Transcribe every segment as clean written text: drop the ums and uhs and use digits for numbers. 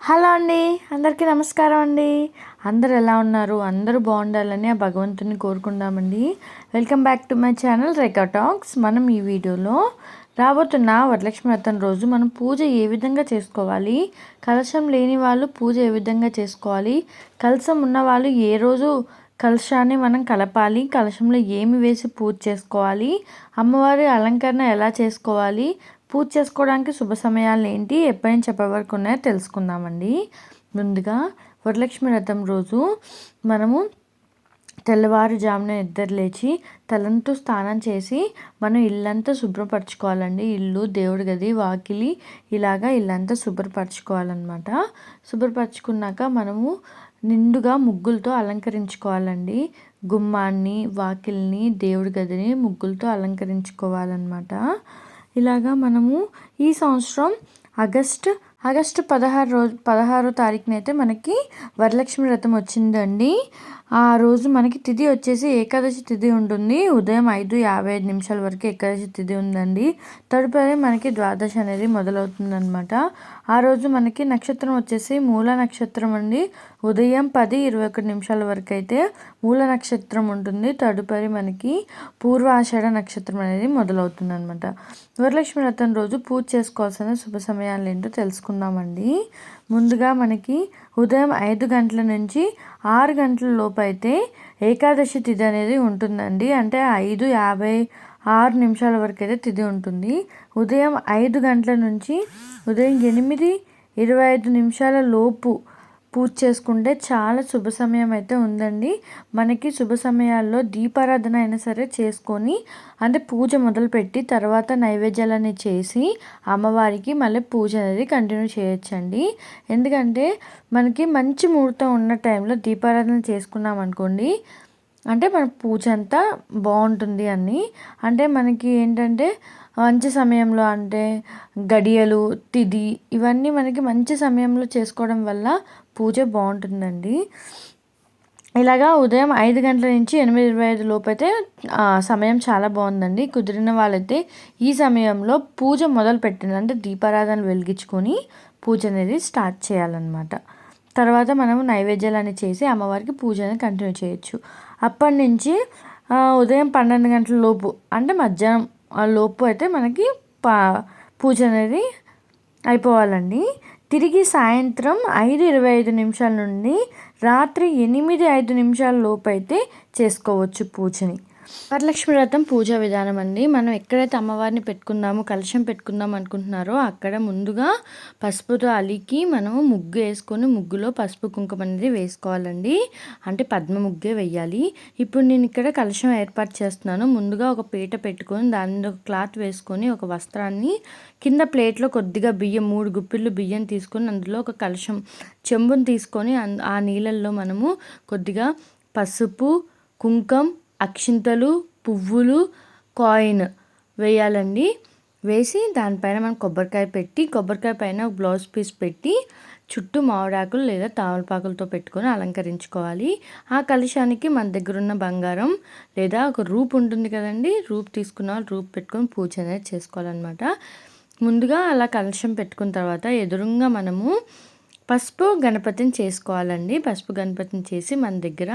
Hello అండి, అందరికీ నమస్కారం అండి. అందరు ఎలా ఉన్నారు? అందరూ బాగుండాలని ఆ భగవంతుని కోరుకుందామండి. Welcome back to my channel Rekha talks. మనం ఈ వీడియోలో రాబోతున్న వరలక్ష్మి వ్రతం రోజు మనం పూజ ఏ విధంగా చేసుకోవాలి, కలశం లేని వాళ్ళు పూజ ఏ విధంగా చేసుకోవాలి, కలశం ఉన్న వాళ్ళు ఏ రోజు కలశాన్ని మనం కలపాలి, కలశంలో ఏమి వేసి పూజ చేసుకోవాలి, అమ్మవారి అలంకరణ ఎలా చేసుకోవాలి, పూజ చేసుకోవడానికి శుభ సమయాలు ఏంటి, ఎప్పటి నుంచి ఎప్పటి వరకు ఉన్నాయో తెలుసుకుందామండి. ముందుగా వరలక్ష్మి వ్రతం రోజు మనము తెల్లవారుజామున నిద్ర లేచి తలంటూ స్నానం చేసి మనం ఇల్లంతా శుభ్రపరచుకోవాలండి. ఇల్లు, దేవుడి గది, వాకిలి ఇలాగా ఇల్లంతా శుభ్రపరచుకోవాలన్నమాట. శుభ్రపరచుకున్నాక మనము నిండుగా ముగ్గులతో అలంకరించుకోవాలండి. గుమ్మాన్ని, వాకిల్ని, దేవుడి గదిని ముగ్గులతో అలంకరించుకోవాలన్నమాట. ఇలాగా మనము ఈ సంవత్సరం ఆగస్టు 16వ తారీఖునైతే మనకి వరలక్ష్మి వ్రతం వచ్చిందండి. ఆ రోజు మనకి తిథి వచ్చేసి ఏకాదశి తిథి ఉంటుంది. ఉదయం 5:55 వరకు ఏకాదశి తిథి ఉందండి. తదుపరి మనకి ద్వాదశి అనేది మొదలవుతుందన్నమాట. ఆ రోజు మనకి నక్షత్రం వచ్చేసి మూల నక్షత్రం అండి. ఉదయం 10:21 వరకు అయితే మూల నక్షత్రం ఉంటుంది. తదుపరి మనకి పూర్వాషాఢ నక్షత్రం అనేది మొదలవుతుంది అనమాట. వరలక్ష్మి వ్రతం రోజు పూజ చేసుకోవాల్సిన శుభ సమయాలు ఏంటో తెలుసుకుందామండి. ముందుగా మనకి ఉదయం 5 గంటల నుంచి 6 గంటల లోపు అయితే ఏకాదశి తిథి అనేది ఉంటుందండి. అంటే 5:56 వరకు అయితే తిథి ఉంటుంది. ఉదయం 5 గంటల నుంచి ఉదయం 8:25 లోపు పూజ చేసుకుంటే చాలా శుభ సమయం అయితే ఉందండి. మనకి శుభ సమయాల్లో దీపారాధన అయినా సరే చేసుకొని, అంటే పూజ మొదలుపెట్టి తర్వాత నైవేద్యాలని చేసి అమ్మవారికి మళ్ళీ పూజ అనేది కంటిన్యూ చేయొచ్చండి. ఎందుకంటే మనకి మంచి ముహూర్తం ఉన్న టైంలో దీపారాధన చేసుకున్నాం అనుకోండి, అంటే మన పూజ అంతా బాగుంటుంది అని. అంటే మనకి ఏంటంటే మంచి సమయంలో, అంటే గడియలు, తిథి ఇవన్నీ మనకి మంచి సమయంలో చేసుకోవడం వల్ల పూజ బాగుంటుందండి. ఇలాగా ఉదయం 5 గంటల నుంచి 8:25 లోపు అయితే సమయం చాలా బాగుందండి. కుదిరిన వాళ్ళైతే ఈ సమయంలో పూజ మొదలు పెట్టింది, అంటే దీపారాధనలు వెలిగించుకొని పూజ అనేది స్టార్ట్ చేయాలన్నమాట. తర్వాత మనము నైవేద్యాలని చేసి అమ్మవారికి పూజ అనేది కంటిన్యూ చేయొచ్చు. అప్పటి నుంచి ఉదయం 12 గంటల లోపు, అంటే మధ్యాహ్నం లోపు అయితే మనకి పూజ అనేది అయిపోవాలండి. తిరిగి సాయంత్రం 5:25 నుండి రాత్రి 8:05 లోపు అయితే చేసుకోవచ్చు పూజని. వరలక్ష్మి వ్రతం పూజా విధానం అండి. మనం ఎక్కడైతే అమ్మవారిని పెట్టుకుందామో, కలశం పెట్టుకుందాం అనుకుంటున్నారో అక్కడ ముందుగా పసుపుతో అలికి మనము ముగ్గు వేసుకొని ముగ్గులో పసుపు కుంకుమ అనేది వేసుకోవాలండి. అంటే పద్మ ముగ్గే వేయాలి. ఇప్పుడు నేను ఇక్కడ కలశం ఏర్పాటు చేస్తున్నాను. ముందుగా ఒక పీట పెట్టుకొని దానిలో ఒక క్లాత్ వేసుకొని ఒక వస్త్రాన్ని కింద ప్లేట్లో కొద్దిగా బియ్యం, 3 గుప్పిళ్ళు బియ్యం తీసుకొని అందులో ఒక కలశం చెంబుని తీసుకొని ఆ నీళ్ళల్లో మనము కొద్దిగా పసుపు, కుంకం, అక్షింతలు, పువ్వులు, కాయిన్ వేయాలండి. వేసి దానిపైన మనం కొబ్బరికాయ పెట్టి, కొబ్బరికాయ పైన ఒక బ్లౌజ్ పీస్ పెట్టి చుట్టూ మామిడాకులు లేదా తామలపాకులతో పెట్టుకొని అలంకరించుకోవాలి. ఆ కలశానికి మన దగ్గర ఉన్న బంగారం లేదా ఒక రూప్ ఉంటుంది కదండి, రూప్ తీసుకున్న రూప్ పెట్టుకొని పూజ అనేది చేసుకోవాలన్నమాట. ముందుగా అలా కలశం పెట్టుకున్న తర్వాత ఎదురుగా మనము పసుపు గణపతిని చేసుకోవాలండి. పసుపు గణపతిని చేసి మన దగ్గర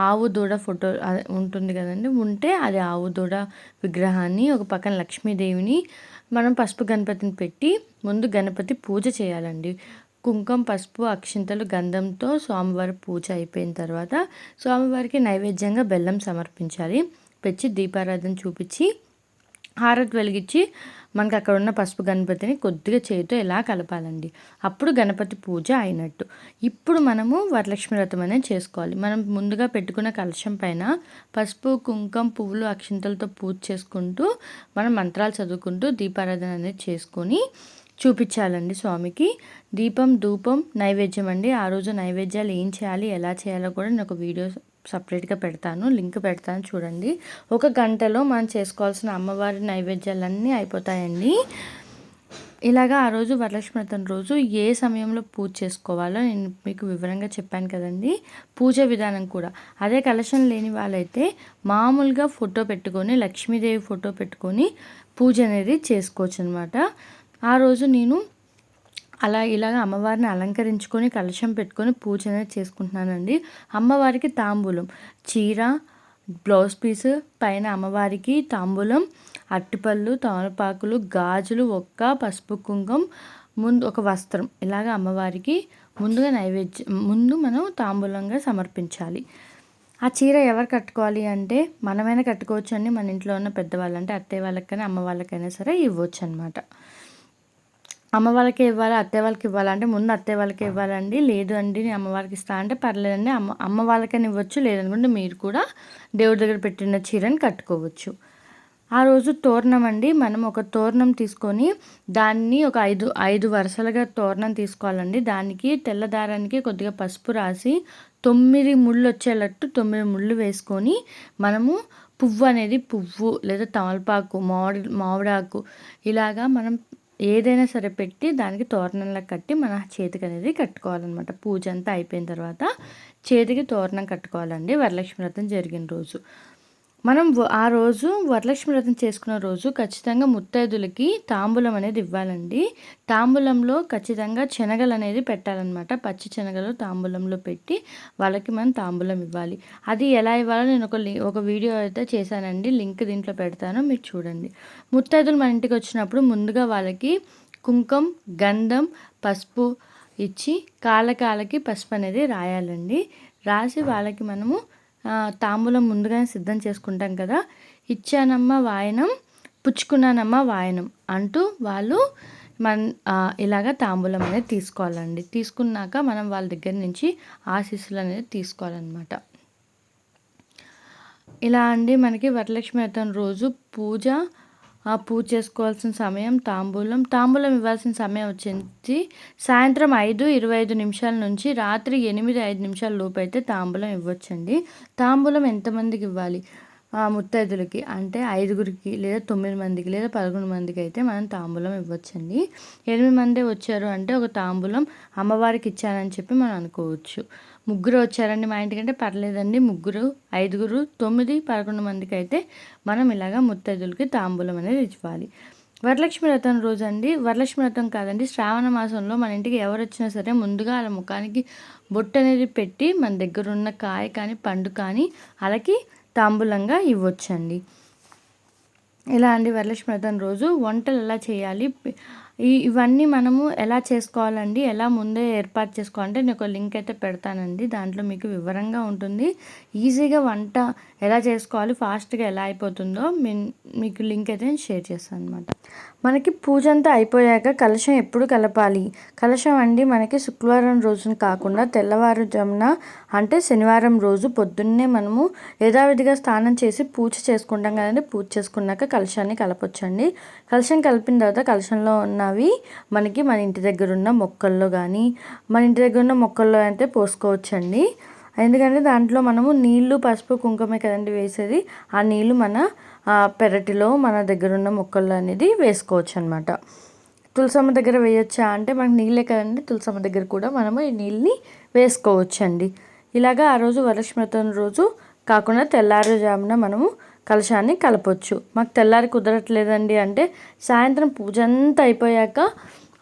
ఆవు దూడ ఫోటో ఉంటుంది కదండి, ఉంటే అది ఆవు దూడ విగ్రహాన్ని, ఒక పక్కన లక్ష్మీదేవిని మనం పసుపు గణపతిని పెట్టి ముందు గణపతి పూజ చేయాలండి. కుంకుమ, పసుపు, అక్షింతలు, గంధంతో స్వామివారి పూజ అయిపోయిన తర్వాత స్వామివారికి నైవేద్యంగా బెల్లం సమర్పించాలి. పెట్టి దీపారాధన చూపించి హారతి వెలిగించి మనకి అక్కడ ఉన్న పసుపు గణపతిని కొద్దిగా చేతితో ఇలా కలపాలండి. అప్పుడు గణపతి పూజ అయినట్టు. ఇప్పుడు మనము వరలక్ష్మి వ్రతం అనేది చేసుకోవాలి. మనం ముందుగా పెట్టుకున్న కలశం పైన పసుపు, కుంకం, పువ్వులు, అక్షింతలతో పూజ చేసుకుంటూ మనం మంత్రాలు చదువుకుంటూ దీపారాధన అనేది చేసుకొని చూపించాలండి స్వామికి. దీపం, ధూపం, నైవేద్యం అండి. ఆ రోజు నైవేద్యాలు ఏం చేయాలి, ఎలా చేయాలో కూడా నేను ఒక వీడియో సపరేట్గా పెడతాను, లింక్ పెడతాను చూడండి. 1 గంటలో మనం చేసుకోవాల్సిన అమ్మవారి నైవేద్యాలన్నీ అయిపోతాయండి. ఇలాగా ఆ రోజు వరలక్ష్మి వ్రతం రోజు ఏ సమయంలో పూజ చేసుకోవాలో నేను మీకు వివరంగా చెప్పాను కదండి. పూజ విధానం కూడా అదే. కలశం లేని వాళ్ళైతే మామూలుగా ఫోటో పెట్టుకొని, లక్ష్మీదేవి ఫోటో పెట్టుకొని పూజ అనేది చేసుకోవచ్చు అనమాట. ఆ రోజు నేను ఇలాగ అమ్మవారిని అలంకరించుకొని కలశం పెట్టుకొని పూజ అనేది చేసుకుంటున్నానండి. అమ్మవారికి తాంబూలం, చీర, బ్లౌజ్ పీసు, పైన అమ్మవారికి తాంబూలం, అట్టిపళ్ళు, తమలపాకులు, గాజులు, ఒక్క, పసుపు, కుంకుమ, ముందు ఒక వస్త్రం, ఇలాగ అమ్మవారికి ముందుగా ముందు మనం తాంబూలంగా సమర్పించాలి. ఆ చీర ఎవరు కట్టుకోవాలి అంటే మనమైనా కట్టుకోవచ్చు అండి. మన ఇంట్లో ఉన్న పెద్దవాళ్ళు అంటే అత్తయ్య వాళ్ళకైనా అమ్మ వాళ్ళకైనా సరే ఇవ్వచ్చు అనమాట. అమ్మ వాళ్ళకే ఇవ్వాలి, అత్తయ్య వాళ్ళకి ఇవ్వాలంటే ముందు అత్తయ్య వాళ్ళకే ఇవ్వాలండి. లేదు అండి నేను అమ్మవారికి ఇస్తా అంటే పర్లేదండి, అమ్మ వాళ్ళకైనా ఇవ్వచ్చు. లేదనుకుంటే మీరు కూడా దేవుడి దగ్గర పెట్టిన చీరని కట్టుకోవచ్చు. ఆ రోజు తోరణం అండి, మనం ఒక తోరణం తీసుకొని దాన్ని ఒక ఐదు వరుసలుగా తోరణం తీసుకోవాలండి. దానికి తెల్ల దారానికి కొద్దిగా పసుపు రాసి 9 ముళ్ళు వచ్చేటట్టు 9 ముళ్ళు వేసుకొని మనము పువ్వు లేదా తమలపాకు, మామిడాకు ఇలాగా మనం ఏదైనా సరే పెట్టి దానికి తోరణంలా కట్టి మన చేతికి అనేది కట్టుకోవాలన్నమాట. పూజ అంతా అయిపోయిన తర్వాత చేతికి తోరణం కట్టుకోవాలండి వరలక్ష్మి వ్రతం జరిగిన రోజు. మనం ఆ రోజు వరలక్ష్మి వ్రతం చేసుకున్న రోజు ఖచ్చితంగా ముత్తైదులకి తాంబూలం అనేది ఇవ్వాలండి. తాంబూలంలో ఖచ్చితంగా శనగలు అనేది పెట్టాలన్నమాట. పచ్చి శనగలు తాంబూలంలో పెట్టి వాళ్ళకి మనం తాంబూలం ఇవ్వాలి. అది ఎలా ఇవ్వాలో నేను ఒక వీడియో అయితే చేశానండి, లింక్ దీంట్లో పెడతాను, మీరు చూడండి. ముత్తైదులు మన ఇంటికి వచ్చినప్పుడు ముందుగా వాళ్ళకి కుంకుమ, గంధం, పసుపు ఇచ్చి కాళ్ళకి పసుపు అనేది రాయాలండి. రాసి వాళ్ళకి మనము తాంబూలం ముందుగానే సిద్ధం చేసుకుంటాం కదా, ఇచ్చానమ్మ వాయనం, పుచ్చుకున్నానమ్మ వాయనం అంటూ వాళ్ళు ఇలాగ తాంబూలం అనేది తీసుకోవాలండి. తీసుకున్నాక మనం వాళ్ళ దగ్గర నుంచి ఆశీస్సులు అనేది తీసుకోవాలన్నమాట. ఇలా అండి మనకి వరలక్ష్మి వ్రతం రోజు పూజ చేసుకోవాల్సిన సమయం తాంబూలం ఇవ్వాల్సిన సమయం వచ్చేసి సాయంత్రం 5:25 నిమిషాల నుంచి రాత్రి 8:05 నిమిషాల లోపు అయితే తాంబూలం ఇవ్వచ్చండి. తాంబూలం ఎంతమందికి ఇవ్వాలి? ముత్తైదులకి అంటే 5గురికి లేదా 9 మందికి లేదా 11 మందికి అయితే మనం తాంబూలం ఇవ్వచ్చండి. 8 మందే వచ్చారు అంటే ఒక తాంబూలం అమ్మవారికి ఇచ్చానని చెప్పి మనం అనుకోవచ్చు. 3 వచ్చారండి మా ఇంటికంటే పర్లేదండి, 3, 5, 9, 11 మందికి అయితే మనం ఇలాగా ముత్తైదులకి తాంబూలం అనేది ఇవ్వాలి. వరలక్ష్మి వ్రతం రోజు అండి, వరలక్ష్మి వ్రతం కాదండి, శ్రావణ మాసంలో మన ఇంటికి ఎవరు వచ్చినా సరే ముందుగా వాళ్ళ ముఖానికి బొట్టు అనేది పెట్టి మన దగ్గర ఉన్న కాయ కానీ పండు కానీ వాళ్ళకి తాంబూలంగా ఇవ్వచ్చండి. ఇలా అండి వరలక్ష్మి వ్రతం రోజు వంటలు ఎలా చేయాలి, ఇవన్నీ మనము ఎలా చేసుకోవాలండి, ఎలా ముందే ఏర్పాటు చేసుకోవాలంటే నేను ఒక లింక్ అయితే పెడతానండి. దాంట్లో మీకు వివరంగా ఉంటుంది. ఈజీగా వంట ఎలా చేసుకోవాలి, ఫాస్ట్గా ఎలా అయిపోతుందో మీకు లింక్ అయితే నేను షేర్ చేస్తాను అనమాట. మనకి పూజ అంతా అయిపోయాక కలశం ఎప్పుడు కలపాలి? కలశం అండి మనకి శుక్రవారం రోజున కాకుండా తెల్లవారుజామున అంటే శనివారం రోజు పొద్దున్నే మనము యథావిధిగా స్నానం చేసి పూజ చేసుకుంటాం కదండి. పూజ చేసుకున్నాక కలశాన్ని కలపొచ్చండి. కలశం కలిపిన తర్వాత కలశంలో ఉన్నవి మనకి మన ఇంటి దగ్గర ఉన్న మొక్కల్లో కానీ మన ఇంటి దగ్గర ఉన్న మొక్కల్లో అయితే పోసుకోవచ్చండి. ఎందుకంటే దాంట్లో మనము నీళ్లు, పసుపు, కుంకుమే కదండి వేసేది. ఆ నీళ్లు మన పెరటిలో మన దగ్గర ఉన్న మొక్కల్లో అనేది వేసుకోవచ్చు అనమాట. తులసమ్మ దగ్గర వేయొచ్చా అంటే మనకు నీళ్ళే కదండి, తులసమ్మ దగ్గర కూడా మనము ఈ నీళ్ళని వేసుకోవచ్చండి. ఇలాగా ఆ రోజు వరలక్ష్మి వ్రతం రోజు కాకుండా తెల్లారుజామున మనము కలశాన్ని కలపొచ్చు. మాకు తెల్లారి కుదరట్లేదండి అంటే సాయంత్రం పూజ అంతా అయిపోయాక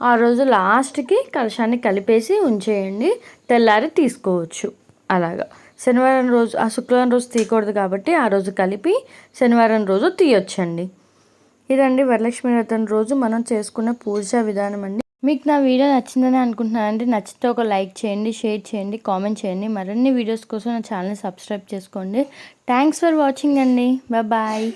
ఆ రోజు లాస్ట్కి కలశాన్ని కలిపేసి ఉంచేయండి, తెల్లారి తీసుకోవచ్చు. అలాగా శనివారం రోజు శుక్రవారం రోజు తీయకూడదు కాబట్టి ఆ రోజు కలిపి శనివారం రోజు తీయొచ్చండి. ఇదండి వరలక్ష్మి వ్రతం రోజు మనం చేసుకున్న పూజా విధానం అండి. మీకు నా వీడియో నచ్చిందని అనుకుంటున్నానండి. నచ్చితే ఒక లైక్ చేయండి, షేర్ చేయండి, కామెంట్ చేయండి. మరిన్ని వీడియోస్ కోసం నా ఛానల్ని సబ్స్క్రైబ్ చేసుకోండి. థ్యాంక్స్ ఫర్ వాచింగ్ అండి. బాయ్.